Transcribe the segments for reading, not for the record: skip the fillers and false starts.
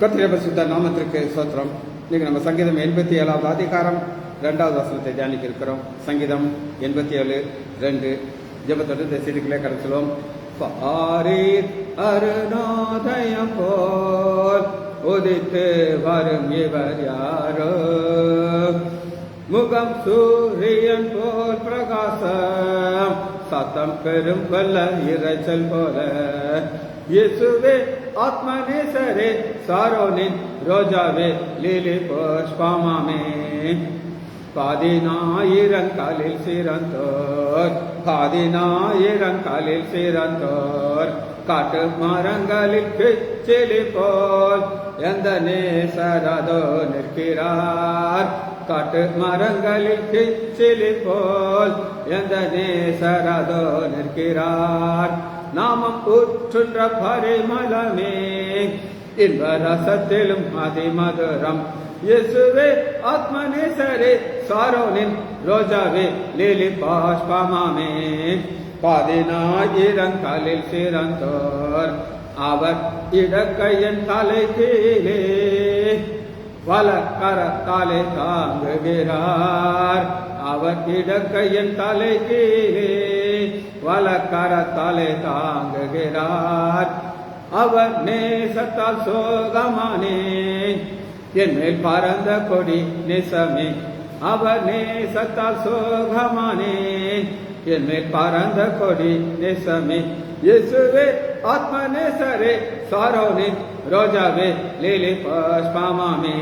கர்த்தருடைய பரிசுத்த நாமத்திற்கு ஸ்தோத்திரம். இன்னைக்கு நம்ம சங்கீதம் 87வது அதிகாரம் 2வது வசனத்தை தியானிக்க இருக்கிறோம். சங்கீதம் 87:2 ஜெபத்தோடு இந்த செய்திகளே கடந்துவோம். பாரீர் அருணோதயம் போல் உதித்து வரும் இவர் யாரோ, முகம் சூரியன் போல் பிரகாசம், சத்தம் பெரும் வல்ல இரைச்சல் போல. இயேசுவே ஆத்மநேசரே, சாரோனின் ரோஜாவே, லீலி புஷ்பமாமே, 10,000 சிறந்தோர், 10,000 சிறந்தோர், காட்டு மரங்களில் கிச்சிலி போல் எந்த நேசரதோ நிற்கிறார். காட்டு மரங்களில் கிச்சிலி போல் எந்த நேசரதோ நிற்கிறார். நாமம் ஊற்றுன்ற பரிமளமே, இன்ப ரசத்திலும் அதிமதுரம். இயேசுவே ஆத்மநேசரே, சாரோனின் ரோஜாவே, லீலி புஷ்பமாமே, 10,000 சிறந்தோர். அவர் இடக்கையின் தலை கீழே வலக்கரத்தாலே தாங்குகிறார். அவர் இடக்கையின் தலை கீழே வலக்கரத்தாலே தாங்குகிறார். அவர் நேசத்தால் சோகமானே, என் மேல் பறந்த கொடி நேசமே. அவர் நேசத்தால் சோகமானே, என் மேல் பறந்த கொடி நேசமே. இயேசுவே ஆத்மநேசரே, சாரோனின் ரோஜாவே, லீலி புஷ்பமாமே,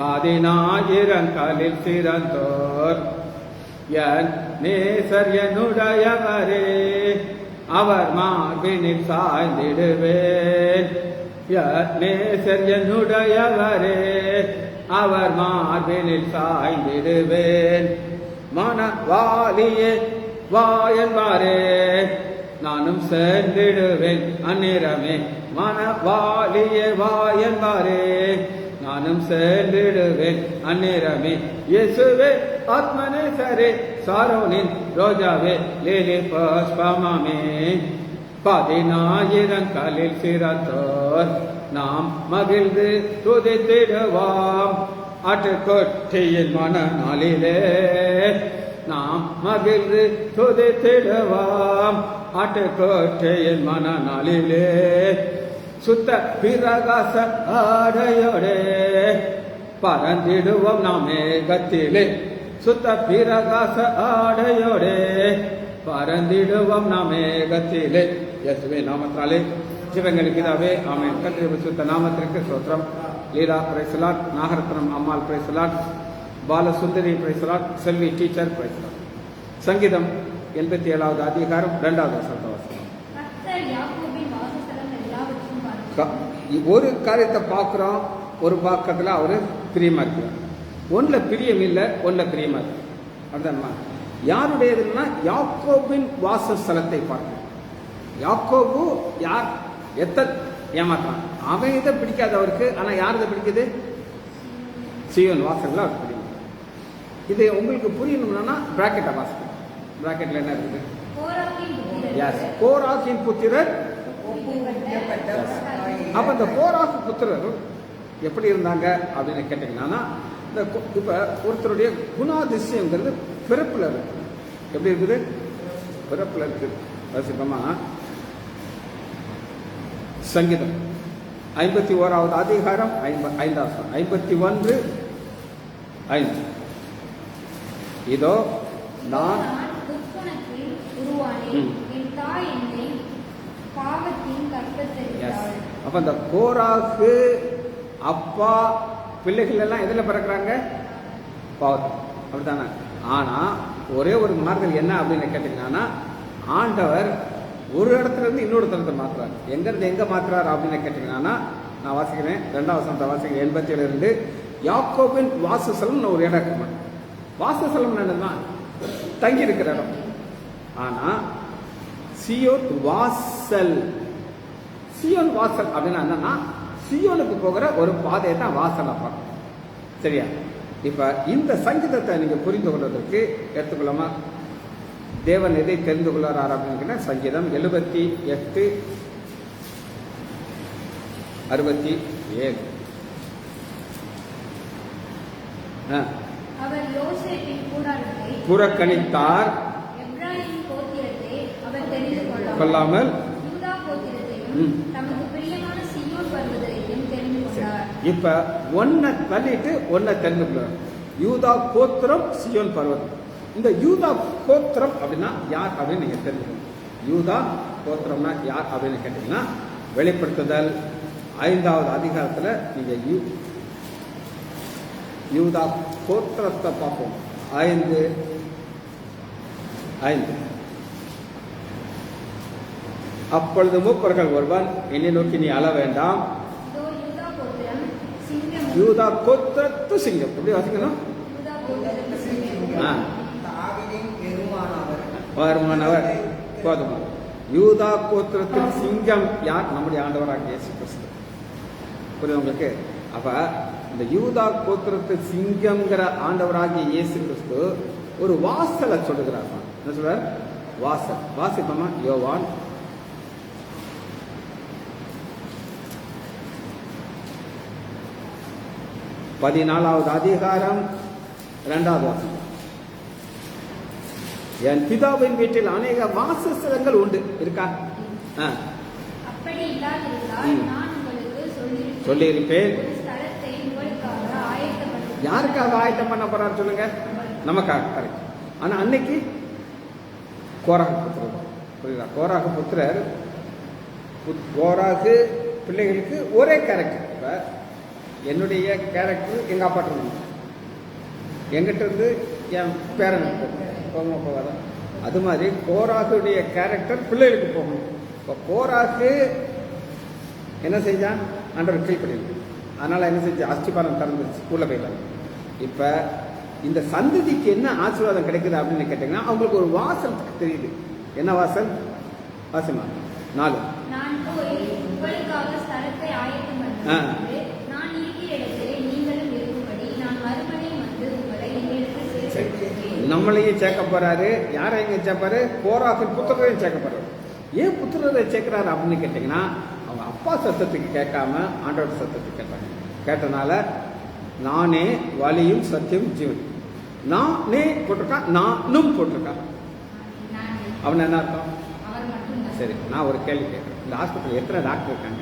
10,000 சிறந்தோர். என் நேசர் என்னுடையவரே, அவர் மார்பினில் சாய்ந்திடுவேன். என் நேசர் என்னுடையவரே, அவர் மார்பினில் சாய்ந்திடுவேன். மனவாளியே வா என்பாரே, நானும் சேர்ந்திடுவேன் அந்நிறமே. மனவாளியே வா என்பாரே, நானும் சேர்ந்திடுவேன் அந்நிறமே. இயேசுவே ஆத்மநேசரே, சாரோனின் ரோஜாவே, லீலி புஷ்பமாமே, 10,000 சிறந்தோர். நாம் மகிழ்ந்து துதித்திடுவோம் ஆட்டுக்கொட்டியின் மன நாளிலே. நாம் மகிழ்ந்து துதித்திடுவோம் ஆட்டுக்கொட்டியின் மன நாளிலே. சுத்த பிரகாச ஆடையோடே பறந்திடுவோம் நாம் மேகத்திலே. சுத்த பிரகாச ஆடையோடே பறந்திடுவோம் நாம் மேகத்திலே. இயேசுவே நாமத்தாலே ஜீவங்களுக்கு இதாவே ஆமென். கர்த்தருடைய சுத்த நாமத்திற்கு ஸ்தோத்திரம். Leela praise the Lord, Nagarathnam Ammal praise the Lord, Balasundari praise the Lord, Selvi teacher praise the Lord. சங்கீதம் 87வது அதிகாரம் 2வது வசனம். ஒரு காரியத்தை பார்க்கிறோம், ஒரு பக்கத்தில் அவரு பிரியமா இருக்கிறார். ஒன்றுல பிரியம் இல்லை, ஒன்றுல பிரியமா இருக்கு. அதுதான் யாருடையதுன்னா யாக்கோபின் வாசஸ்தலத்தை பார்க்கிறோம். யாக்கோபு யார் ஏமாற்றான், அவன் இதை பிடிக்காது அவருக்கு. ஆனா யார் இதை பிடிக்குது? சீயோன் வாசல்ல அவருக்கு பிடிக்கும். இது உங்களுக்கு புரியணும்னா பிராக்கெட்டை வாசிக்கணும். பிராக்கெட்ல என்ன இருக்குது? கோராகின் புத்திரர். அப்ப இந்த கோராகு புத்திரர் எப்படி இருந்தாங்க அப்படின்னு கேட்டீங்கன்னா, இந்த இப்ப ஒருத்தருடைய குணாதிசயங்கிறது பிறப்புல இருக்கு. எப்படி இருக்குது? பிறப்புல இருக்கு. வசிப்பமா சங்கீதம் 51வது அதிகாரம் 5வது வசனம். 51:5. இதோ நான் அப்ப இந்த கோராகு அப்பா பிள்ளைகள் எல்லாம் எதுல பிறக்கிறாங்க? பாவத்தில். அப்படித்தானே? ஆனா ஒரே ஒரு மாறுதல் என்ன அப்படின்னு கேட்டீங்கன்னா, ஆண்டவர் ஒரு இடத்துல இருந்து இன்னொரு இடத்துல மாத்துறாரு. எங்க இருந்து எங்க மாத்துறாரு அப்படின்னு கேட்டீங்கன்னா, நான் வாசிக்கிறேன் 2வது வசனத்தை வாசிக்கிறேன். 87 யாக்கோபின் வாசஸ்தலம் ஒரு இடம் இருக்கு. வாசஸ்தலம் என்னன்னா தங்கி இருக்கிற இடம். ஆனா சியோன் வாசல். சியோன் வாசல் அப்படின்னா என்னன்னா, சியோனுக்கு போகிற ஒரு பாதையை தான் வாசலை பார்க்கணும். சரியா? இப்ப இந்த சங்கீதத்தை நீங்க புரிந்து கொள்வதற்கு எடுத்துக்கொள்ளாம தேவன் எதை தெரிந்து கொள்ளார் அப்படின்னு சங்கீதம் 78:68 7. அவர் யோசேப்பின் கூடாரத்தை புறக்கணித்தார், எப்ராயிம் கோத்திரத்தை அவர் தெரிந்து கொள்ளாமல் யூதா கோத்திரத்தையும் தமக்கு பிரியமான சீயோன் பர்வதத்தையும் தெரிந்து கொண்டார். இப்ப ஒன்ன தள்ளிட்டு ஒன்ன தெரிந்து கொள்ளார். யூதா கோத்திரம், சீயோன் பர்வதம். இந்த யூதா கோத்திரம் அப்படின்னா யார் அப்படின்னு நீங்க தெரிஞ்சுக்கணும். யூதா கோத்திரம்னா யார் அப்படின்னு கேட்டீங்கன்னா, வெளிப்படுத்துதல் 5வது அதிகாரத்துல நீங்க யூதா கோத்திரத்தை பார்ப்போம். 5 அப்பொழுது மூப்பர்கள் ஒருவன் என்னை நோக்கி நீ அழ வேண்டாம், யூதா கோத்திரத்து சிங்கம். எப்படி வாசிக்கணும்? வருமானவர் போதுமா? யூதா கோத்திரத்தின் சிங்கம் யார்? நம்முடைய ஆண்டவராக இயேசு கிறிஸ்து. புரியுது உங்களுக்கு? அப்ப இந்த யூதா கோத்திரத்து சிங்கம்ங்கிற ஆண்டவராகிய இயேசு கிறிஸ்து ஒரு வாசலை சொல்லுகிறார். என்ன சொல்றார்? வாசல். வாசிப்போமா? யோவான் 14வது அதிகாரம் 2வது வசனம். என் பிதாவின் வீட்டில் அநேக வாசஸ்தலங்கள் உண்டு. இருக்கா? அப்படி இல்லாதிருந்தால் நான் உங்களுக்கு சொல்லியிருப்பேன். ஒரு ஸ்தலத்தை உங்களுக்காக ஆயத்தப்படுத்த. யாருக்காக ஆயத்தம் பண்ண போறாரு சொல்லுங்க? நமக்காக. கரெக்ட். ஆனா அன்னைக்கு கோராகு புத்திரர், புரியுதா? கோராகு புத்திரர், கோராகு பிள்ளைகளுக்கு ஒரே கேரக்டர். இப்ப என்னுடைய கேரக்டர் எங்க அப்பாட்ட இருந்து, எங்கிட்ட இருந்து என் பேரனுக்கு போகணும், போகாதான்? அது மாதிரி கோராகுடைய கேரக்டர் பிள்ளைகளுக்கு போகணும். இப்போ கோராகு என்ன செஞ்சான்? ஆண்டவர் கீழ்ப்படியிருக்கு. அதனால என்ன செஞ்சு? அஸ்திபாரம் திறந்துச்சு, உள்ள போயிட்டாங்க. இப்ப இந்த சந்ததிக்கு என்ன ஆசீர்வாதம் கிடைக்குது அப்படின்னு கேட்டீங்கன்னா, அவங்களுக்கு ஒரு வாசல் தெரியுது. என்ன வாசல்? வாசமா 4. நான் போய் உங்களுக்காக ஸ்தலத்தை ஆயத்தம் பண்ணுவேன். நான் இருக்கிற இடத்திலே நீங்களும் இருக்கும்படி நான் மறுபடியும் வந்து உங்களை என்னிடத்தில் சேர்க்கிறேன். நம்மளையும் சேர்க்க போறாரு. யாரை எங்க சேர்ப்பாரு? கோராகின் புத்திரரையும் சேர்க்க போறாரு. ஏன் புத்திரரை சேர்க்கிறாரு அப்படின்னு கேட்டீங்கன்னா, அவங்க அப்பா சத்தத்துக்கு கேட்காம ஆண்டவர் சத்தத்துக்கு கேட்டாங்க. கேட்டனால நானே வழியும் சத்தியம் ஜீவன். நானே போட்டிருக்கான், நானும் போட்டிருக்கான். அவன் என்ன அர்த்தம்? சரி, நான் ஒரு கேள்வி கேட்கிறேன். இந்த ஹாஸ்பிட்டல் எத்தனை டாக்டர் இருக்காங்க?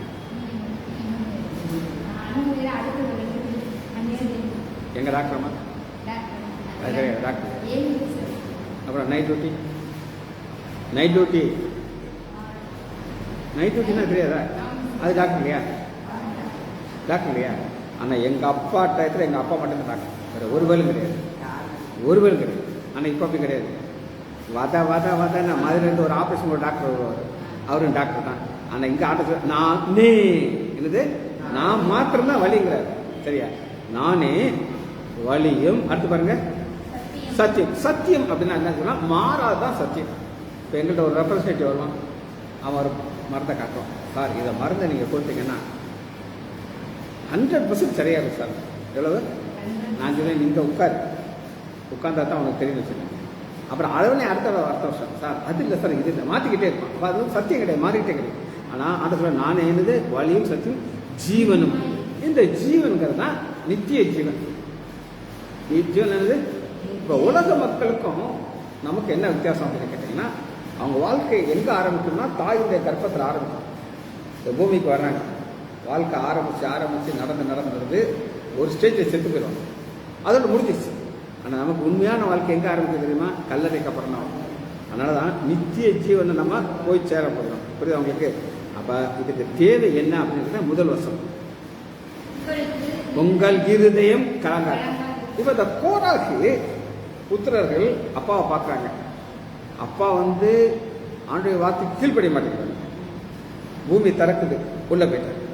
எங்க டாக்டர்மா? டாக்டர். அப்புறம் நைட் டியூட்டி, நைட் டியூட்டினா தெரியாதா? அது டாக்டர் இல்லையா? டாக்டர் இல்லையா? ஆனால் எங்கள் அப்பா டயத்தில் எங்கள் அப்பா மட்டும்தான் டாக்டர், வேறு ஒரு வேலும் கிடையாது, ஒரு வேலும் கிடையாது. ஆனால் இப்போ அப்படி கிடையாது. வத மதுரையிலேருந்து ஒரு ஆப்ரேஷன் ஒரு டாக்டர் வருவார், அவரும் டாக்டர் தான். ஆனால் இங்கே ஆட்டத்தில் நானே என்னது? நான் மாத்திரம்தான் வழிங்கிறார். சரியா? நானே வழியும். அடுத்து பாருங்க, சத்தியம். சத்தியம் அப்படின்னா என்ன சொன்னா? மாறாதான் சத்தியம். இப்போ எங்கள்கிட்ட ஒரு ரெப்ரஸன்டேட்டிவ் வருவான், அவன் ஒரு மருந்தை காட்டுவான். சார், இதை மருந்தை நீங்கள் கொடுத்தீங்கன்னா 100% சரியா இருக்கும் சார். எவ்வளவு? நான் சொன்னேன், நீங்கள் உட்கார்ந்தா தான் உனக்கு தெரியும் வச்சுருக்கேன். அப்புறம் அதவனே அடுத்த வருஷம் சார் அது இல்லை சார், இது மாற்றிக்கிட்டே இருப்பான். அப்போ அது வந்து சத்தியம் கிடையாது, மாறிக்கிட்டே கிடையாது. ஆனால் அந்த சொல்ல நான் என்னது? வழியும் சத்தியம் ஜீவனும். இந்த ஜீவன்கிறது தான் நித்திய ஜீவன். ஜீவன் என்னது? இப்போ உலக மக்களுக்கும் நமக்கு என்ன வித்தியாசம் அப்படின்னு கேட்டிங்கன்னா, அவங்க வாழ்க்கை எங்கே ஆரம்பிக்கும்னா தாயுடைய கர்ப்பத்தில் ஆரம்பிக்கும். இந்த பூமிக்கு வர்றாங்க, வாழ்க்கை ஆரம்பித்து நடந்து ஒரு ஸ்டேஜில் செத்து போயிடுவாங்க, அதோட முடிஞ்சிருச்சு. ஆனால் நமக்கு உண்மையான வாழ்க்கை எங்கே ஆரம்பிக்க தெரியுமா? கல்லறைக்கு அப்புறம் தான். அதனால தான் நித்திய ஜீவனை நம்ம போய் சேர போகிறோம். புரியுது அவங்களுக்கு? அப்போ இதுக்கு தேவை என்ன அப்படிங்கிறத முதல் வருஷம், உங்கள் இருதயம் கலங்காது. இப்போ இந்த கோராகு புத்திரர்கள் அப்பாவை பார்க்குறாங்க. அப்பா வந்து ஆண்டுடைய வார்த்தை கீழ்ப்படிய மாட்டேங்கிறாங்க. பூமி திறக்குது, உள்ள போயிட்டாங்க.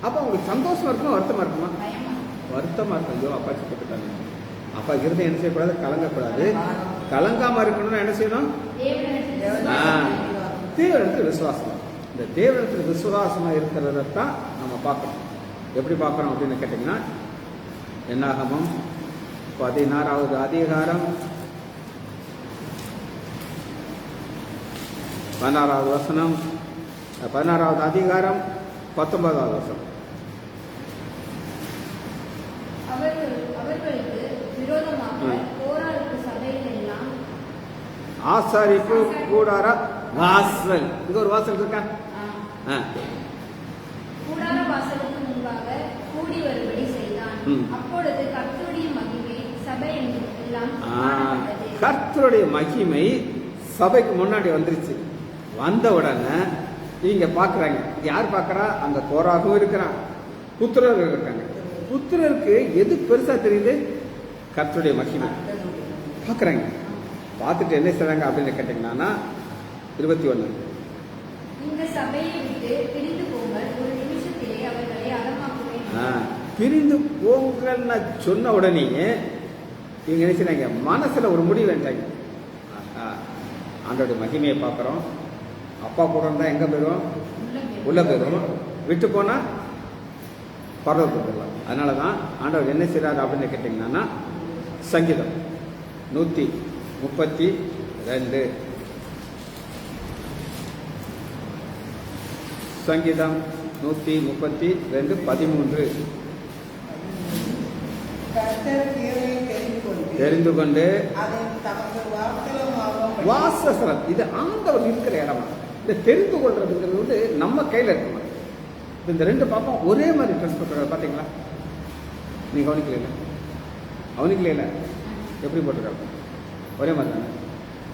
அப்போ அவங்களுக்கு சந்தோஷமா இருக்குமா வருத்தமா இருக்குமா? வருத்தமா இருக்கும். ஐயோ அப்பா சிக்கப்பட்டாங்க. அப்பா இருதயம் என்ன செய்யக்கூடாது? கலங்கக்கூடாது. கலங்காம இருக்கணும்னா என்ன செய்யணும்? தேவனிடத்தில் விசுவாசம். இந்த தேவனிடத்தில் விசுவாசமா இருக்கிறதான் நம்ம பார்க்கணும். எப்படி பார்க்கணும் அப்படின்னு கேட்டீங்கன்னா, என்னாகமம் 16வது அதிகாரம் 16வது வசனம், 16வது அதிகாரம் 19வது வசனம். ஆசாரிப்பு கூடார வாசல். இங்க ஒரு வாசல் இருக்கா? ஆ. கூடார வாசலுக்கு முன்பாக கூடி வரும்படி செய்தான். அப்பொழுது கர்த்தருடைய மகிமை சபை எல்லாம் காணப்பட்டது. கர்த்தருடைய மகிமை சபைக்கு முன்னாடி வந்துருச்சு. வந்த உடனே இங்க பாக்குறாங்க. யார் பாக்குறா? அந்த கோராகவும் இருக்கிறான், புத்திரர்கள் இருக்காங்க. புத்திரருக்கு எது பெருசா தெரியுது? கர்த்தருடைய மகிமை பாக்குறாங்க. பார்த்துட்டு என்ன செய்றாங்க அப்படின்னு கேட்டீங்கன்னா 21 இந்த சபையை விட்டு பிரிந்து போங்கள், ஒரு நிமிஷத்திலே அவர்களை அகமாக்குவேன். பிரிந்து போங்கன்னு சொன்ன உடனே இவங்க என்ன செய்றாங்க? மனசுல ஒரு முடிவு வேண்டாங்க. ஆண்டோடைய மகிமையை பார்க்குறோம், அப்பா கூட இருந்தால் எங்கே போயிடும்? உள்ள போயிடும். விட்டு போனால் பரவத்துக்கு போயிடலாம். அதனால தான் ஆண்டவர் என்ன செய்கிறார் அப்படின்னு கேட்டிங்கன்னா சங்கீதம் 132 சங்கீதம் 132 13 தெரிந்து கொண்டு வாசஸ்தலம். இது ஆண்டவர் இருக்கிற இடமா? இந்த தெரிந்து கொள்றதுங்கிறது வந்து நம்ம கையில இருக்குமா? இந்த ரெண்டு பாப்பம் ஒரே மாதிரி ட்ரெஸ் போட்டுருக்காரு பாத்தீங்களா? நீங்க கவனிக்கல எப்படி போட்டுருக்காங்க? ஒரே மாதிரி தானே.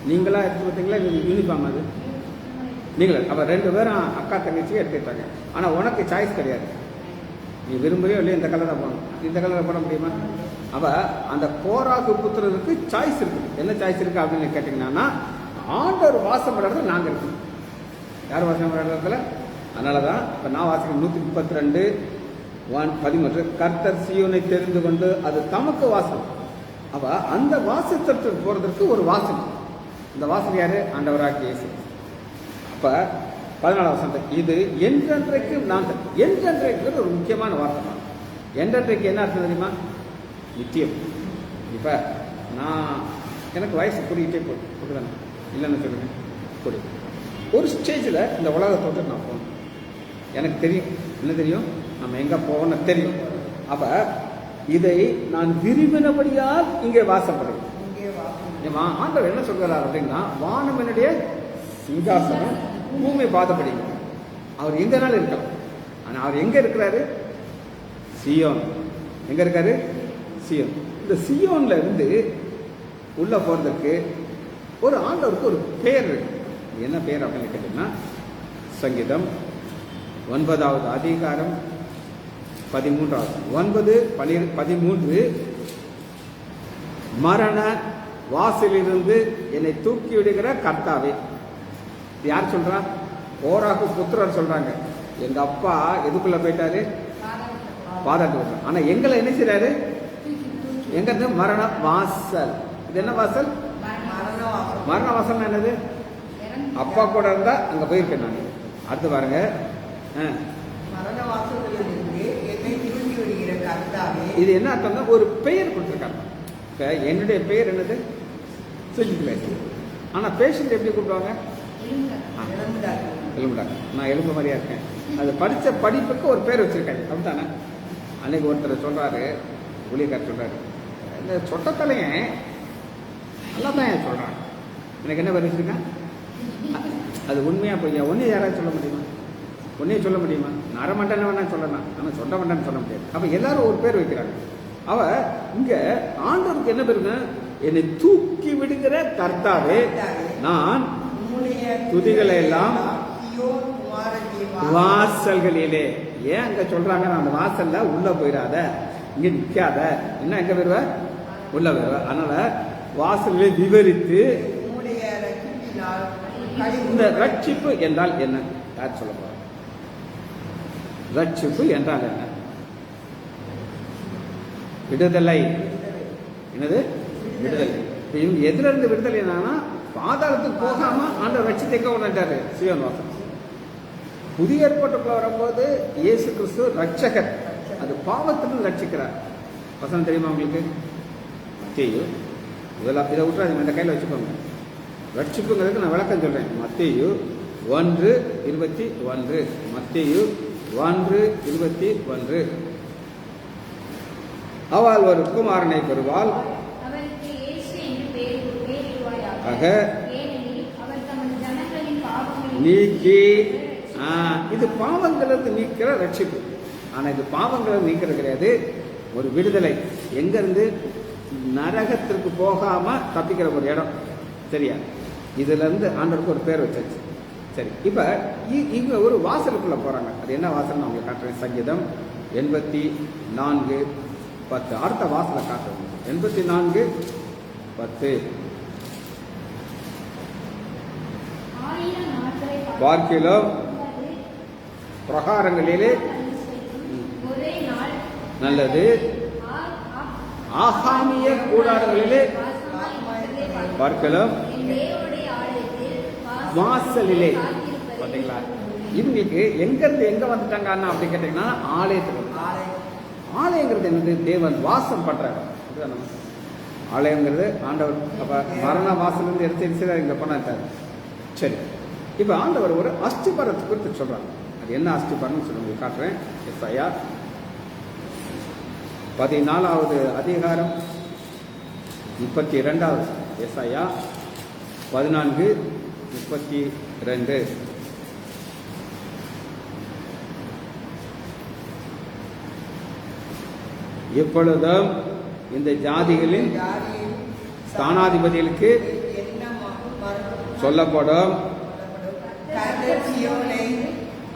நீங்களா எடுத்து பார்த்தீங்களா? யூனிஃபார்ம் அது நீங்களே. அப்ப ரெண்டு பேரும் அக்கா தங்கச்சியே எடுத்துட்டாங்க. ஆனா உனக்கு சாய்ஸ் கிடையாது. நீ விரும்புறியோ இல்லையோ இந்த கலரை போடணும், இந்த கலரை போட முடியுமா? அவ அந்த கோராகு புத்திரருக்கு சாய்ஸ் இருக்கு. என்ன சாய்ஸ் இருக்கு அப்படின்னு கேட்டீங்கன்னா, ஆண்டவர் வாசம் படுறது நாங்க இருக்கணும். யார் வாசம் படுறதுல? அதனாலதான் இப்ப நான் வாசிக்கிறேன் 132:13 கர்த்தர் சீயோனை தெரிந்து கொண்டு அது தமக்கு வாசம். அவ அந்த வாசத்திற்கு போறதற்கு ஒரு வாசம். இந்த வாசம் யாரு? ஆண்டவராகிய இயேசு. அப்ப 14 வசனம், இது என்றென்றைக்கு நான் என்றென்றைக்கு ஒரு முக்கியமான வார்த்தை. என்றென்றைக்கு என்ன அர்த்தம் தெரியுமா? நித்தியம். இப்ப நான் எனக்கு வயசு கூடிக்கிட்டே போட்டுதானே இல்லைன்னு சொல்லுங்க கூடி ஒரு ஸ்டேஜில் இந்த உலகத்தோடு நான் போகணும். எனக்கு தெரியும் என்ன தெரியும்? நம்ம எங்க போகணும்னு தெரியும். அப்ப இதை நான் விரும்பினபடியால் இங்கே வாசப்படுறேன். ஆண்டவர் என்ன சொல்கிறார் அப்படின்னா, வானம் என்னுடைய சிங்காசனம், பூமி பாதப்படி. அவர் எங்கனாலும் இருக்கலாம். ஆனா அவர் எங்க இருக்கிறாரு? சியோன். எங்க இருக்காரு? சியோன். இந்த சியோன்ல இருந்து உள்ள போறதுக்கு ஒரு ஆண்டவருக்கு ஒரு பெயர் இருக்கு. என்ன பெயர் அப்படின்னு கேட்டீங்கன்னா, சங்கீதம் 9வது அதிகாரம் 13 மரண வாசலிலிருந்து என்னை தூக்கி விடுகிற கர்த்தாவே. யார் சொல்றா? கோராகு புத்திரர் சொல்றாங்க. எங்க அப்பா எதுக்குள்ள போயிட்டாரு? பாதாளத்துக்குள்ள. ஆனா எங்களை என்ன செய்யறாரு? எங்க இருந்து? மரண வாசல். இது என்ன வாசல்? மரண வாசல் என்னது? அப்பா கூட இருந்தா அங்க போயிருக்கேன் நான். அடுத்து பாருங்க, இது என்ன அர்த்தம்னா ஒரு பெயர் கொடுத்துருக்காங்க. இப்ப என்னுடைய பெயர் என்னது? ஆனா பேஷண்ட் எப்படி கூப்பிடுவாங்க? எலும்புடா. நான் எலும்பு மாதிரியா இருக்கேன். அது படிச்ச படிப்புக்கு ஒரு பேர் வச்சிருக்காங்க, அப்படித்தானே? அன்னைக்கு ஒருத்தர் சொல்றாரு, ஊழியக்காரர் சொல்றாரு, இந்த சொட்டத்தலையன் நல்லா தான் சொல்றாங்க, எனக்கு என்ன பேர் வச்சிருக்கேன்? அது உண்மையா பொய்யா? ஒன்னே யாராவது சொல்ல முடியுமா? ஒன்னே சொல்ல முடியுமா? நான் அரைமண்டன வேணா சொல்லலாம், ஆனா சொட்ட மண்டன்னு சொல்ல முடியாது. அப்ப எல்லாரும் ஒரு பேர் வைக்கிறாங்க. அவ இங்க ஆண்டவருக்கு என்ன பேருங்க? என்னை தூக்கி விடுகிற கர்த்தாவே, நான் துதிகளை எல்லாம் வாசல்களிலே. ஏன் அங்க சொல்றாங்க? அந்த வாசல்ல உள்ள போயிடாத, இங்க நிக்காத. என்ன எங்க போயிருவ? உள்ள போயிருவ. அதனால வாசல்களை விவரித்து, இந்த ரட்சிப்பு என்றால் என்ன? யார் சொல்ல போற? ரட்சிப்பு என்றால் என்ன? விடுதலை. என்னது? விடுதலை. இவங்க எதிர இருந்து விடுதலை என்னன்னா, பாதாளத்துக்கு போகாம ஆண்டவர் ரட்சித்து எங்க கொண்டாரு? சீயோன் வாசல். புதிய ஏற்பாட்டுக்குள்ள வரும்போது இயேசு கிறிஸ்து ரட்சகர். அது பாவத்திலிருந்து ரட்சிக்கிறார். வசனம் தெரியுமா உங்களுக்கு? மத்தேயு, இதெல்லாம் இதை விட்டுறாதீங்க, இந்த கையில் வச்சுக்கோங்க. ரட்சிப்புங்கிறதுக்கு நான் விளக்கம் சொல்றேன். மத்தேயு 1:21. மத்தேயு 1:21. அவள் ஒரு குமாரனை பெறுவாள், ஆக நீக்கி இது பாவங்களுக்கு நீக்கிற ரட்சிப்பு. ஆனா இது பாவங்களை நீக்கிறது கிடையாது, ஒரு விடுதலை. எங்க இருந்து? நரகத்திற்கு போகாம தப்பிக்கிற ஒரு இடம். சரியா? இதுல இருந்து ஆண்டவருக்கு ஒரு பேர் வச்சாச்சு. சரி, இப்ப இங்க ஒரு வாசலுக்குள்ள போறாங்க. அது என்ன வாசல் நான் உங்களுக்கு காட்டுறேன். சங்கீதம் 84:10. அடுத்த வாசலை காட்டுறேன். 84:10. பார்க்கிலும் பிரகாரங்களிலே நல்லது, ஆகாமிய கூடாரங்களிலே பார்க்கலாம் வாசலிலே. பாத்தீங்களா? இவங்களுக்கு எங்க இருந்து எங்க வந்துட்டாங்க அப்படி கேட்டீங்கன்னா ஆலயத்துக்கு. ஆலயங்கிறது என்னது? தேவன் வாசம் பண்றாங்க. ஆலயங்கிறது ஆண்டவர். அப்ப மரண வாசல் இருந்து எடுத்து இங்க பண்ணாரு. சரி, இப்ப ஆண்டவர் ஒரு அஸ்திபாரத்தை குறித்து சொல்றாங்க. அது என்ன அஸ்திபாரம் சொல்லி காட்டுறேன். எஸ்ஐயா 14வது அதிகாரம் 32வது. எஸ்ஐயா 14:32. எப்பொழுதும் இந்த ஜாதிகளின் ஸ்தானாதிபதிகளுக்கு சொல்லப்படும்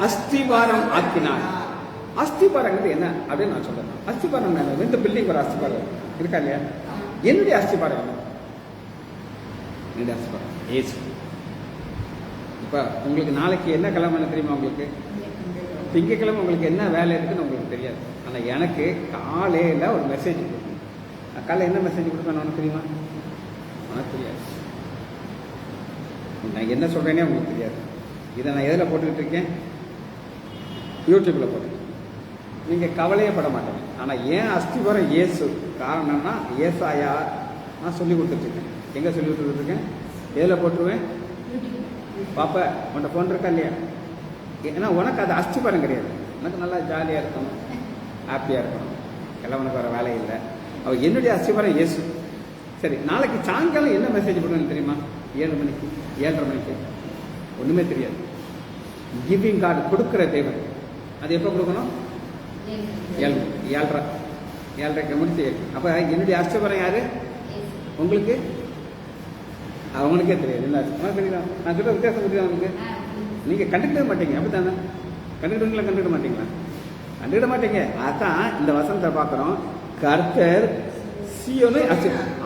அஸ்திபாரம் ஆக்கினார். அஸ்திபாரங்கிறது என்ன அப்படின்னு நான் சொல்றேன். அஸ்திபாரம் என்ன? இந்த பில்டிங் ஒரு அஸ்திபாரம் இருக்கா இல்லையா? என்னுடைய அஸ்திபாரம் என்ன? என்னுடைய அஸ்திபாரம் ஏசு. இப்ப உங்களுக்கு நாளைக்கு என்ன கிழமை தெரியுமா? உங்களுக்கு திங்கக்கிழமை உங்களுக்கு என்ன வேலை இருக்குன்னு உங்களுக்கு தெரியாது. ஆனா எனக்கு காலையில ஒரு மெசேஜ் கொடுக்கணும். காலையில் என்ன மெசேஜ் கொடுக்கணும் உனக்கு தெரியுமா? உனக்கு தெரியாது. நான் என்ன சொல்றேனே உங்களுக்கு தெரியாது. இதை நான் எதில் போட்டுக்கிட்டு இருக்கேன்? யூடியூப்ல போட்டுருக்கேன். நீங்க கவலையே பட மாட்டேங்க. ஆனா ஏன் அஸ்திபாரம் இயேசு காரணம்னா ஏசாயா நான் சொல்லி கொடுத்துட்ருக்கேன். எங்க சொல்லி கொடுத்துருக்கேன்? எதில் போட்டுருவேன்? பாப்பா உன்ட்ட போன் இருக்கா இல்லையா? ஏன்னா உனக்கு அது அஸ்திபாரம் கிடையாது. உனக்கு நல்லா ஜாலியாக இருக்கணும், ஹாப்பியாக இருக்கணும், கிழவனுக்கு வர வேலை இல்லை. அவள் என்னுடைய அஸ்திபாரம் இயேசு. சரி, நாளைக்கு சாயங்காலம் என்ன மெசேஜ் பண்ணுன்னு தெரியுமா? 7 மணிக்கு 7:30 மணிக்கு. ஒன்றுமே தெரியாது. கிவிங் கார்டு கொடுக்குற தேவன். அது எப்போ கொடுக்கணும்? 7:30 முடிச்சு. அப்போ என்னுடைய அஸ்திபாரம் யாரு? உங்களுக்கு அவங்களுக்கே தெரியாது. என்ன தெரியுதா? நான் சொல்ல வித்தியாசம் புரியுதா உங்களுக்கு? நீங்க கண்டுக்கிட மாட்டீங்க. அப்படித்தானே? கண்டுக்கிட மாட்டீங்களா? கண்டுக்கிட மாட்டீங்க. அதான் இந்த வசனத்தை பார்க்கிறோம். கர்த்தர் சீயோனை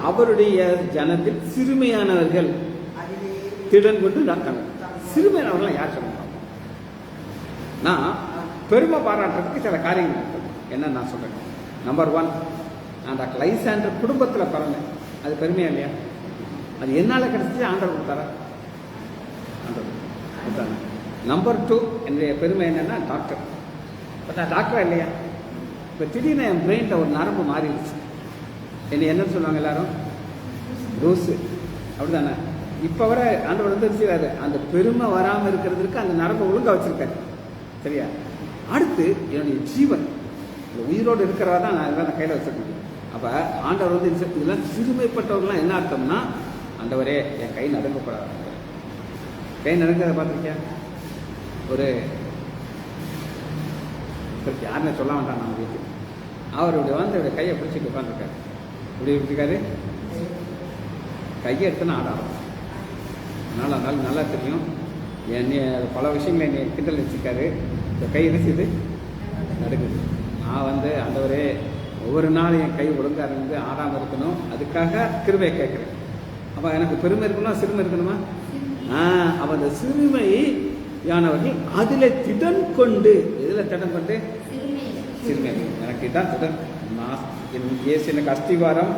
அவருடைய ஜனத்தில் சிறுமையானவர்கள் திடன் கொண்டு நடத்தாங்க. சிறுமையானவர்கள் யார் சொல்லுங்க? நான் பெருமை பாராட்டுறதுக்கு சில காரியங்கள் என்ன நான் சொல்றேன். நம்பர் 1, நான் டாக்டர் லைசாண்டர் குடும்பத்தில் பிறந்தேன். அது பெருமையா இல்லையா? அது என்னால கிடைச்சி ஆண்டவர் கொடுத்தாரா? ஆண்டவர் கொடுத்தாங்க. நம்பர் 2, என்னுடைய பெருமை என்னன்னா டாக்டர். இப்போ நான் டாக்டரா இல்லையா? இப்போ திடீர்னு என் பிரெயினில் ஒரு நரம்பு மாறிடுச்சு. என்னை என்னன்னு சொல்லுவாங்க எல்லாரும்? ரூஸு. அப்படிதானே? இப்போ வர ஆண்டவர் வச்சிருக்காரு. அந்த பெருமை வராமல் இருக்கிறதுக்கு அந்த நரம்பை ஒழுங்காக வச்சிருக்காரு. சரியா? அடுத்து என்னுடைய ஜீவன் உயிரோடு இருக்கிறவா தான் நான் இதெல்லாம் கையில் வச்சிருக்கேன். அப்போ ஆண்டவர் இதெல்லாம் சிறுமைப்பட்டவர்கள்லாம் என்ன அர்த்தம்னா, ஆண்டவரே என் கை நடுங்கப்படாது. கை நடுங்கிறத பார்த்துருக்கியா? ஒரு யாருன்னு சொல்ல வேண்டாம். நம்ம வீட்டுக்கு அவருடைய அவருடைய கையை பிடிச்சிட்டு உட்காந்துருக்காரு. இப்படி இருக்காரு. கையை எடுத்துன்னா ஆடாடும். அதனால நல்லா தெரியும். என்னை பல விஷயங்களை என்னை கிண்டல் வச்சுருக்காரு. இந்த கை இருந்துச்சு நடுங்குது. நான் ஆண்டவரே ஒவ்வொரு நாளும் என் கை ஒழுங்காக இருந்து ஆடாமல் இருக்கணும். அதுக்காக கிருபையை கேட்குறேன். அப்போ எனக்கு பெருமை இருக்கணுமா சிறுமை இருக்கணுமா? அப்போ அந்த சிறுமையானவர்கள் அதில் திடன் கொண்டு, எதில் திடன் கொண்டு? சிறுமை. எனக்கு இதுதான் திடன். நான் ஏசு எனக்கு அஸ்திவாரம்.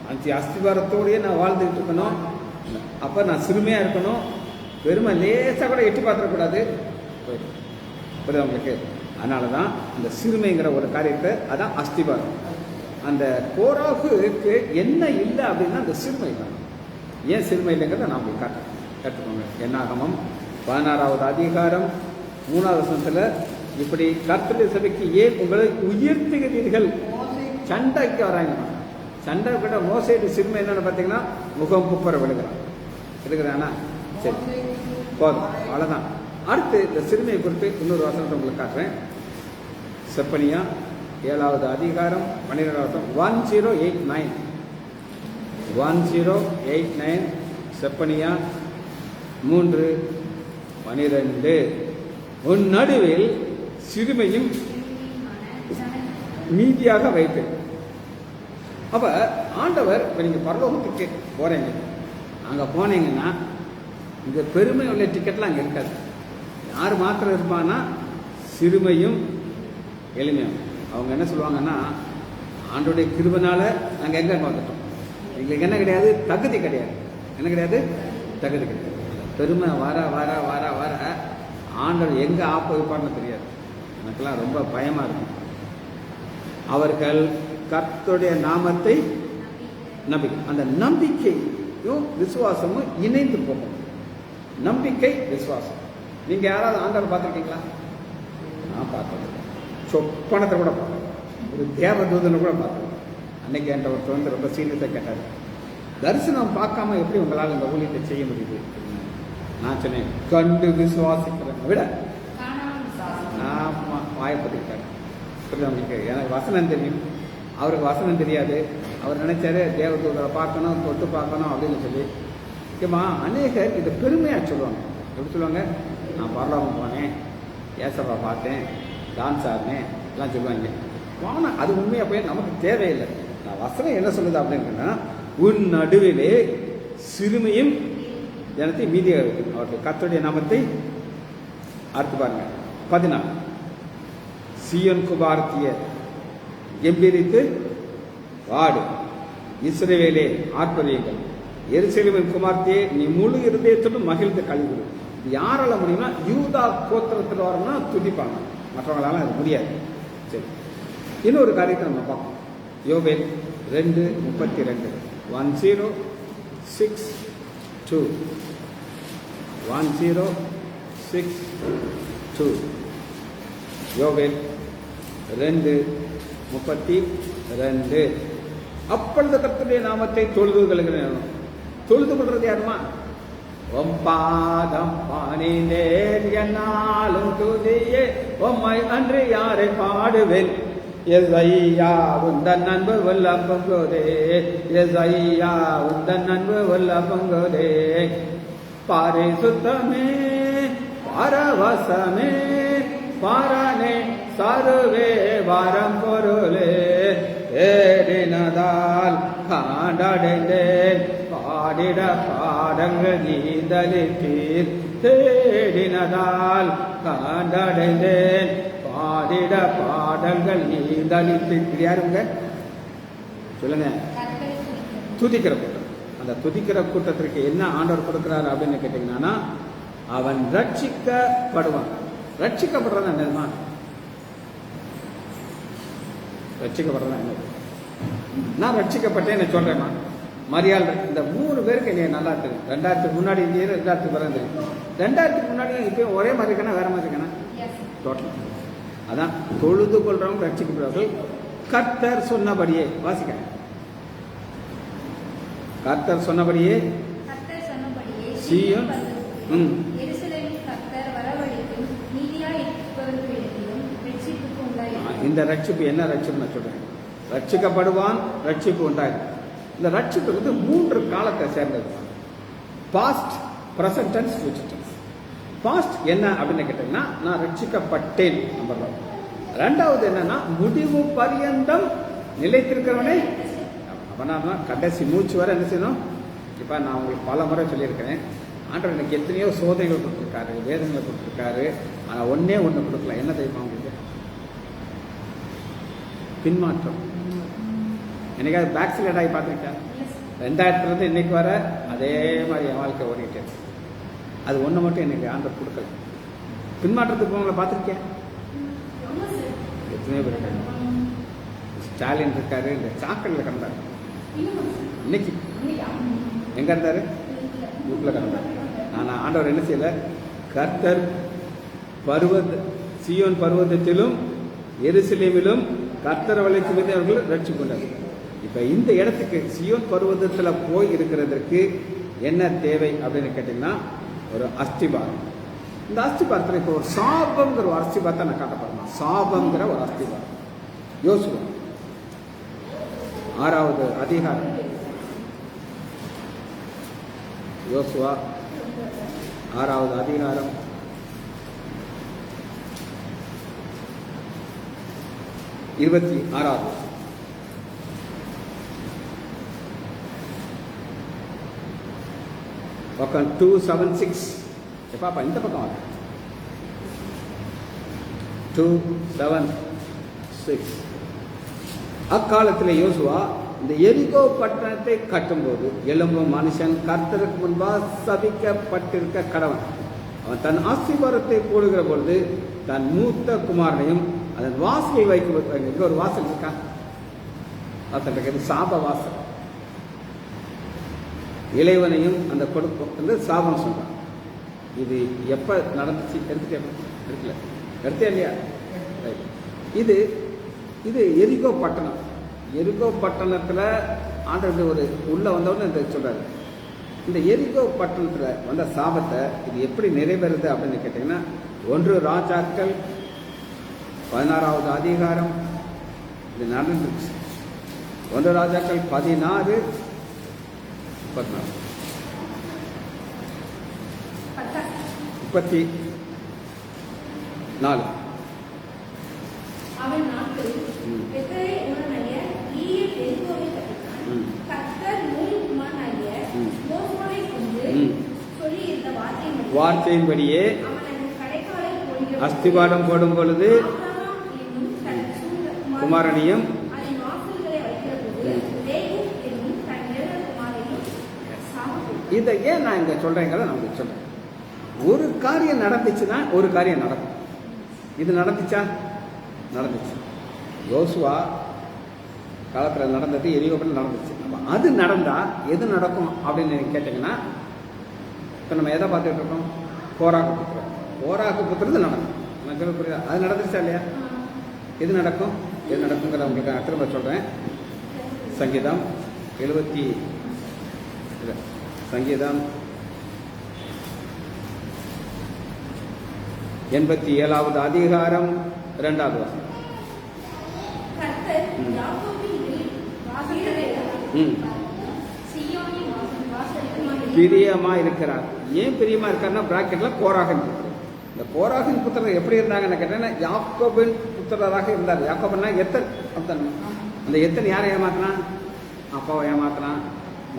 அந்த அஸ்திவாரத்தோடையே நான் வாழ்ந்துகிட்டு இருக்கணும். அப்போ நான் சிறுமையாக இருக்கணும். பெருமை லேசாக கூட எட்டி பார்த்துடக்கூடாது. புரியுது உங்களுக்கு? அதனால தான் அந்த சிறுமைங்கிற ஒரு காரியத்தை, அதான் அஸ்திபாரம். அந்த கோராகுக்கு என்ன இல்லை அப்படின்னா அந்த சிறுமை தான். ஏன் சிறுமை இல்லைங்கிறத நான் உங்களுக்கு கற்றுக்கோங்க. என்னாகமம் 16வது அதிகாரம் 3வது வசனத்தில் இப்படி கர்த்தருடைய சபைக்கு ஏன் உங்களை உயர்த்துகிறீர்கள்? சண்டைக்கு வராங்க. சண்டை கிட்ட மோசைடு சிறுமை என்னன்னு பார்த்தீங்கன்னா முகம் குப்புற விழுகிறான். எடுக்கிறானா? சரி, போதும், அவ்வளோதான். அடுத்து இந்த சிறுமையை குறித்து இன்னொரு வசனத்தை உங்களுக்கு காட்டுறேன். செப்பனியா 7வது அதிகாரம் 12வது வசனம். 1089 1089 செப்பனியா 3:12. உன் நடுவில் சிறுமையும் மீதியாக வைப்பேன். அப்ப ஆண்டவர் இப்ப நீங்க பரலோகத்துக்கு போறீங்க, அங்க போனீங்கன்னா இந்த பெருமை உள்ள டிக்கெட்லாம் அங்க இருக்காது. யார் மாத்திரம் இருப்பான்னா சிறுமையும் எளிமையும். அவங்க என்ன சொல்லுவாங்கன்னா, ஆண்டோடைய கிருபைனால நாங்க எங்க வந்துட்டோம், எங்களுக்கு என்ன கிடையாது, தகுதி கிடையாது. என்ன கிடையாது, தகுதி கிடையாது. பெருமை வர வர வர வர ஆண்டவர் எங்க ஆப்பவிப்பான்னு தெரியாது. எனக்கெல்லாம் ரொம்ப பயமா இருக்கும். அவர்கள் கர்த்தருடைய நாமத்தை நம்பிக்கை, அந்த நம்பிக்கையும் விசுவாசமும் இணைந்து போகும். நம்பிக்கை விசுவாசம். நீங்க யாராவது ஆண்டவர் பார்த்துருக்கீங்களா? நான் பார்த்தது சொப்பனத்தை கூட பார்த்தேன், ஒரு தேவதூதனை கூட பார்த்தேன். அன்னைக்கு என்கிட்ட ஒருத்தர் வந்து ரொம்ப சீரியஸாக கேட்டார், தரிசனம் பார்க்காம எப்படி உங்களால் இந்த ஊழியத்தை செய்ய முடியுது? நான் சொன்னேன், கண்டு விசுவாசிக்கிறேன் விட நான் வாயப்பட்டிருக்காரு. உங்களுக்கு எனக்கு வசனம் தெரியும், அவருக்கு வசனம் தெரியாது. அவர் நினைச்சாரு தேவதூதரை பார்க்கணும், தொட்டு பார்க்கணும் அப்படின்னு சொல்லி. முக்கியமா அநேகர் இதை பெருமையாக சொல்லுவாங்க. எப்படி சொல்லுவாங்க? நான் பரலோகம் போனேன், ஏசப்பா பார்த்தேன், டான்ஸ் ஆடினேன் எல்லாம் சொல்லுவாங்க. ஆனால் அது உண்மையாக போய் நமக்கு தேவையில்லை. நான் வசனம் என்ன சொல்லுது அப்படின்னா, உன் நடுவிலே சிறுமையும் ஜனத்தை மீதியாக இருக்கு. அவர்கள் கர்த்தருடைய நாமத்தை அறுத்து பாருங்க. 14 சீயோன் குமாரத்திய கெம்பீரித்து வாடு, இஸ்ரவேலே ஆர்ப்பரியுங்கள், எருசலேமின் குமார்த்தியே நீ முழு இருதயத்துடன் மகிழ்ந்து கழிவுடு. யாரால முடியும்னா, யூதா கோத்திரத்தில் வரணும்னா துதிப்பாங்க, மற்றவங்களால அது முடியாது. சரி, இன்னொரு காரியத்தை நம்ம பார்ப்போம். யோவேல் 2:32 1062 1062 யோவேல் 2:32. அப்பொழுது கர்த்தருடைய நாமத்தை தொழுது கொள்கிறேன். தொழுது கொள்றது யாருமா? பாதம் பாணினேன் என்னாலும் துதியே உம்மை அன்று யாரை பாடுவேன். எஸ்ஐயா உந்தன் அன்பு வல்ல பங்கோதே, எஸ்ஐயா உந்தன் அன்பு வல்ல பங்கோதே. பாரிசுத்தமே பரவசமே பாரனே சருவே வாரம் பொருளே, ஏடினதால் காண்டடைந்தேன் பாடிட பாடங்கள் நீதலித்தீர். தேடினதால் காண்டடைந்தேன் பாடிட பாடங்கள் நீதலித்தீர். யாருங்க சொல்லுங்க? துதிக்கிற கூட்டம். அந்த துதிக்கிற கூட்டத்திற்கு என்ன ஆண்டவர் கொடுக்கிறார் அப்படின்னு கேட்டீங்கன்னா, அவன் ரட்சிக்கப்படுவான். ரட்சிக்கப்படுறதா என்னதுமா? ரட்சிக்கப்படுறதா என்ன? நான் ரட்சிக்கப்பட்டேன்னு சொல்றேம்மா. மரியாள் இந்த 3 பேருக்கு என்னைய நல்லா தெரியும். 2000க்கு முன்னாடி இந்தியா, 2000க்கு பிறகு தெரியும். 2000க்கு முன்னாடி இப்பயும் ஒரே மாதிரி இருக்கா, வேற மாதிரி இருக்கா? டோட்டல். அதான் தொழுது கொள்றவங்க ரட்சிக்கப்படுவார்கள். கர்த்தர் சொன்னபடியே வாசிக்க. கர்த்தர் சொன்னபடியே சீயோன் இந்த ரட்சிப்பு என்ன ரட்சிப்பு நான் சொல்றேன். ரட்சிக்கப்படுவான், ரட்சிப்பு உண்டாயிரும். இந்த ரட்சிப்பு வந்து 3 காலத்தை சேர்ந்தது. Past, present tense, future tense. Past என்ன அப்படின்னு கேட்டீங்கன்னா, நான் ரட்சிக்கப்பட்டேன் நம்பர் 1. 2வது என்னன்னா, முடிவு பரியந்தம் நிலைத்திருக்கிறவனே. அப்படின்னா கடைசி மூச்சு வரை என்ன செய்யணும்? இப்ப நான் உங்களுக்கு பல முறை சொல்லியிருக்கிறேன், ஆண்டவர் எனக்கு எத்தனையோ சோதனைகள் கொடுத்துருக்காரு, வேதனைகளை கொடுத்துருக்காரு. ஆனா ஒன்னே ஒண்ணு கொடுக்கல. என்ன தெரியுமா உங்களுக்கு? பின்மாற்றம். என்னைக்காவது பேக் ஸ்லைட் ஆகி பார்த்துருக்கேன்? 2000 இன்னைக்கு வர அதே மாதிரி என் வாழ்க்கை ஓடிட்டே இருக்கு. அது ஒண்ணு மட்டும் எனக்கு ஆண்டவர் கொடுக்கல. பின்மாற்றத்துக்கு உங்களை பார்த்துருக்கேன். எத்தனையோ பேர் இருக்காங்க. ஸ்டாலின் இருக்காரு, இந்த சாக்கடையில் கிடந்தாரு. இன்னைக்கு எங்க இருந்தாரு? வீட்டுல கிடந்தாரு. ஆனா ஆண்டவர் என்ன செய்யல? கர்த்தர் சீயோன் பர்வதத்திலும் எருசலேமிலும் கர்த்தர் வளைச்சு அவர்கள் ரட்சித்து கொண்டார். இப்ப இந்த இடத்துக்கு சீயோன் பர்வதத்துல போய் இருக்கிறதற்கு என்ன தேவை அப்படின்னு கேட்டீங்கன்னா, ஒரு அஸ்திபாரம். இந்த அஸ்திபாரத்தில் இப்போ ஒரு சாபம்ங்கிற ஒரு அஸ்திபாரத்தை நான் காட்டப்படுறேன். சாபம்ங்கிற ஒரு அஸ்திபாரம். யோசுவா 6வது அதிகாரம். யோசுவா 6வது அதிகாரம் 26வது. பக்கம் 276. பாப்பா இந்த பக்கம் வாங்க. 276. அக்காலத்தில் யோசுவா இந்த எரிகோ பட்டணத்தை கட்டும்போது எலும்பும் மனுஷன் கர்த்தருக்கு முன்பாக சபிக்கப்பட்டிருக்க கடவன். அவன் தன் அஸ்திபாரத்தை போடுகிற பொழுது தன் மூத்த குமாரனையும் அதன் வாசலை வைக்க. இங்க ஒரு வாசல் இருக்கா? வாசல் இருக்கிறது சாப வாசல். இளைவனையும் அந்த கொடுக்கும் வந்து சாபம் சொல்றான். இது எப்ப நடந்துச்சு? எடுக்கல எடுத்தே இல்லையா? இது இது எரிகோ பட்டணம். எரிகோ பட்டணத்துல ஆண்டவர் ஒரு உள்ள வந்தவொடனே இந்த சொல்றாரு. இந்த எரிகோ பட்டணத்துல வந்த சாபத்தை இது எப்படி நிறைவேறுது அப்படின்னு கேட்டீங்கன்னா 1 ராஜாக்கள் 16வது அதிகாரம் இது நடந்துருச்சு. 1 ராஜாக்கள் 16 34 34. அவன் நாட்களில் பெத்தேலை ஊரானாகிய ஈயேல் எரிகோவை கட்டினான். கர்த்தர் நூன் குமாரனாகிய யோசுவாவைக் கொண்டு சொல்லியிருந்த வார்த்தையின்படியே அவன் அதன் கடைக்காலில் போடுகிற அஸ்திபாரம் போடும் பொழுது ஆபிரகாம் என்னும் தன் குமாரனையும் அதன் வாசல்களை வைக்கிறபோது லேகு என்னும் தன் இளைய குமாரனையும் சாபம். இதை ஏன் நான் இங்க சொல்றேங்கிறத நான் உங்களுக்கு சொல்றேன். ஒரு காரியம் நடந்துச்சுன்னா ஒரு காரியம் நடக்கும். இது நடந்துச்சா? நடந்துச்சு. யோசுவா காலத்தில் நடந்தது எரிகோவில் நடந்துச்சு. அது நடந்தா எது நடக்கும் அப்படின்னு கேட்டீங்கன்னா இப்போ நம்ம எதை பார்த்துட்டு இருக்கோம்? கோராக்கு புத்திரம். கோராக்கு புத்திரது நடக்கும். எனக்கு புரியுதா? அது நடந்துச்சா இல்லையா? எது நடக்கும்? எது நடக்குங்கிற உங்களுக்கு நான் திரும்ப சொல்றேன். சங்கீதம் 87வது அதிகாரம் 2வது வசனம். கர்த்தர் யாக்கோபின் வாசல்களை சீயோனின் வாசல்களுமாய் பிரியமா இருக்கிறார். ஏன் பிரியமா இருக்காருன்னா பிராக்கெட்ல கோராகின் புத்திரர். இந்த கோராகின் புத்திரர் எப்படி இருந்தாங்கன்னு கேட்டீங்கன்னா யாக்கோபின் புத்திரராக இருந்தார். யாக்கோபன்னா எத்தன். அந்த எத்தன் யாரை ஏமாத்தினான்? அப்பாவை ஏமாத்தினான்,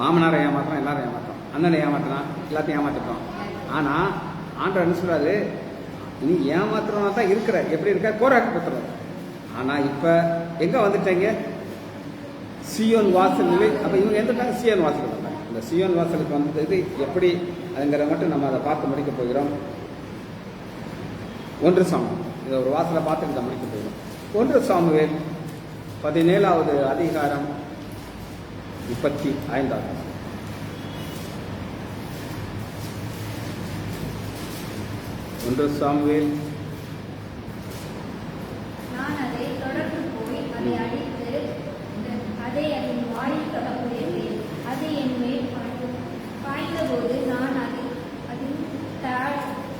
மாமனாரை ஏமாத்தினான், எல்லாரும் ஏமாத்தினான், அண்ணனை ஏமாத்தினான், எல்லாத்தையும் ஏமாத்திட்டோம். ஆனா ஆண்டவர் என்ன சொல்றாரு? நீ ஏமாத்துறவனா தான் இருக்கிற. எப்படி இருக்க? கோராக்கு புத்திரர். ஆனா இப்ப எங்க வந்துட்டீங்க? சியோன் வாசல் நிலை. அப்ப இவங்க எந்துட்டாங்க சியோன் வாசல் வந்தாங்க. இந்த சியோன் வாசலுக்கு வந்தது எப்படி அதுங்கிற மட்டும் நம்ம அதை பார்த்து முடிக்க போகிறோம். 1 சாமுவேல். இதை ஒரு வாசலை பார்த்து இதை முடிக்க போகிறோம். 1 சாமுவேல் 17வது அதிகாரம் 35வது. 1 சாமுவேல். நான் அதை தொடர்ந்து போய் அதை அடித்து அதை அதன் வாயில் தொடங்குகிறேன். அது என் மேல் பாய்ந்தபோது நான் அதன்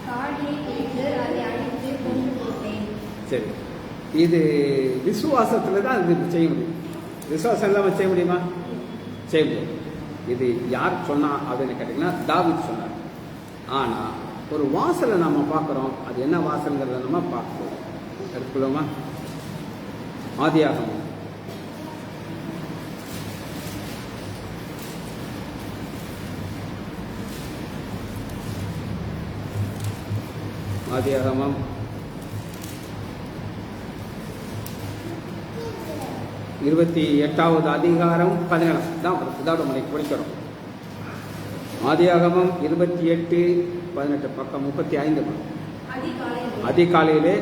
தாடியை பிடித்து அதை அடித்து கொண்டு போட்டேன். சரி, இது விசுவாசத்துல தான் இது செய்ய முடியும். விசுவாசம் இல்லாமல் செய்ய முடியுமா? செய்ய முடியும். இது யார் சொன்னா அப்படின்னு கேட்டீங்கன்னா தாவீது சொன்னார். ஆனா ஒரு வாசலை நாம பார்க்கிறோம். அது என்ன வாசல்ங்கிறத நம்ம பார்க்கிறோம். எடுத்துக்கொள்ளுமா? ஆதியாகமம் 28வது அதிகாரம் 17 தான் இதோட மணிக்கு படிக்கிறோம். ஆதியாகமம் 28:18 பக்கம் 35. அதிகாலையிலே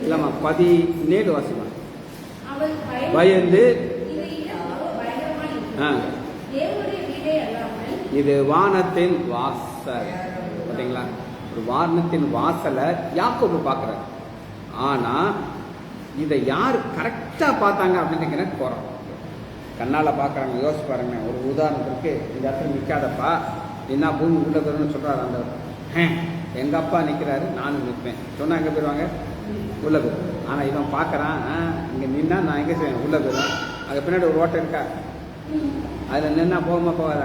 இல்லம்மா 17 வாசிமா. பயந்து இது வானத்தின் வாசல். பார்த்தீங்களா? ஒரு வானத்தின் வாசலை யாக்கோபு பார்க்குறாரு. ஆனா இதை யார் கரெக்டா பார்த்தாங்க அப்படின்னு போறோம். கண்ணால பார்க்குறாங்க. யோசிச்சு பாருங்க. ஒரு உதாரணத்துக்கு இந்த இடத்துல நிற்காதப்பா, என்ன பூமி உள்ள போயிடும்னு சொல்கிறாரு ஆண்டவர். எங்கள் அப்பா நிற்கிறாரு, நானும் நிற்பேன் சொன்னால் எங்கே போயிடுவாங்க? உள்ள போயிடும். ஆனால் இவன் பார்க்குறான், இங்கே நின்னா நான் எங்கே செய்வேன்? உள்ள போயிடும். அதுக்கு பின்னாடி ஒரு ஓட்டம் இருக்கா, அதில் நின்னா போகாமல் போகாத.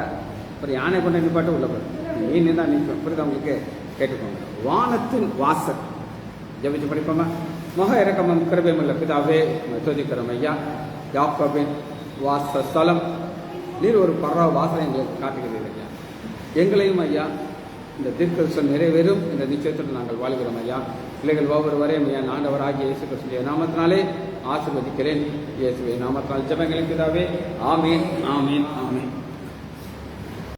அப்புறம் யானை கொண்டு நிப்பாட்டு உள்ள போயிடும். நீ நின்னா நிற்பேன். புரியுது அவங்களுக்கு? கேட்டுக்கோங்க. வானத்தின் வாசல் ஜெபிச்சு படிப்போமா? முக இறக்கமும் கிருபையுமுள்ள பிதாவே, துதிக்கிறோம் ஐயா. யாக்கோபின் வாசஸ்தலம் நீர் ஒரு பரவ வாசலை எங்களுக்கு காட்டுகிறீர்கள் ஐயா. எங்களையும் ஐயா இந்த தீர்க்கதரிசனம் நிறைவேறும் இந்த நிச்சயத்தில் நாங்கள் வாழ்கிறோம் ஐயா. பிள்ளைகள் ஒவ்வொருவரையும் என் ஆண்டவராகிய இயேசு கிறிஸ்துவின் நாமத்தினாலே ஆசீர்வதிக்கிறேன். இயேசுவின் நாமத்தினால் ஜெபங்களின் பிதாவே. ஆமீன், ஆமீன், ஆமீன்.